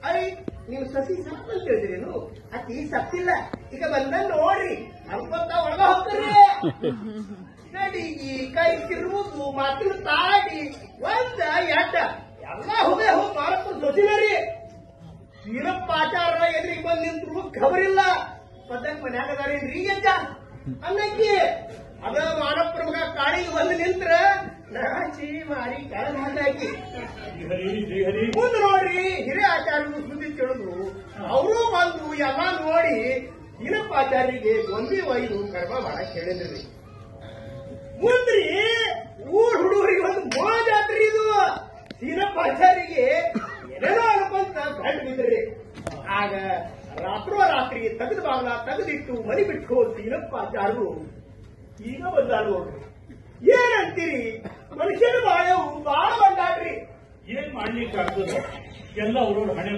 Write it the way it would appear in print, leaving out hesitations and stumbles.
I ನೀವು ಸಸಿ ಸತ್ತ ಅಂತ ಹೇಳಿದ್ರೇನು ಅತಿ ಸತ್ತಿಲ್ಲ ಈಗ ಬಂದ ನೋಡ್ರಿ ಅನ್ಕೊಂತ ಒಳಗ ಹೋಗ್ತಾರ್ರಿ ನಡಿಗಿ ಕೈ ತಿರುವುದು ಮಾತಿನ ತಾಡಿ ಒಂದ ಎಡ್ಡ ಎಲ್ಲ ಹೋಗೇ ಹೋಗಿ ಮಾರಪ್ಪ ಸೊಸಿನರಿ ವೀರಪ್ಪ ಆಚಾರ ಎದುರಿಗೆ ಬಂದು ನಿಂತರು ಖಬರಿಲ್ಲ ಪದ್ದಕ್ ಮನ್ಯಾಗ ಅದಾರೇನ್ರಿ ಅಜ್ಜ ಅನ್ನಕ್ಕಿ ಅದ ಮಾನಪ್ಪರ ಮಗ ಕಾಡಿಗೆ ಬಂದು ನಿಂತ್ರ ನಾಚಿ ಮಾರಿ ಕಾಳು ಹಾಕಿ ಮುಂದೆ ನೋಡ್ರಿ ಹಿರಿಯ ಆಚಾರ್ಯರು ಸುದ್ದಿ ತಿಳಿದ್ರು ಅವರು ಬಂದು ಎಲ್ಲ ನೋಡಿ ವೀರಪ್ಪ ಆಚಾರ್ಯರಿಗೆ ಗೊಂದಿ ಒಯ್ದು ಕರ್ಮ ಮಾಡಕ್ ಹೇಳಿದ್ರಿ ಮುಂದ್ರಿ ಊರ್ ಹುಡುಗರಿಗೆ ಒಂದು ಮೋ ಜಾತ್ರೆ ಇದು ವೀರಪ್ಪ ಆಚಾರ್ಯರಿಗೆ ಏನೇನೋ ಅನ್ಕೊಂತ ಗಂಟು ಬಿದ್ರಿ ಆಗ ರಾತ್ರಿ ತೆಗೆದು ಬಾಗ್ಲ ತೆಗೆದಿಟ್ಟು ಮನಿ ಬಿಟ್ಟು ಹೋದ್ ವೀರಪ್ಪ ಆಚಾರ್ಯರು ಈಗ ಬಂದಾರ ನೋಡ್ರಿ ಏನಂತೀರಿ ಮನುಷ್ಯನ ಬಾಳವು ಬಾಳ ಬಂದಾಡ್ರಿ ಏನ್ ಮಾಡ್ಲಿಕ್ಕೆ ಆಗ್ತದ ಎಲ್ಲ ಅವ್ರವ್ರ ಹಣೆ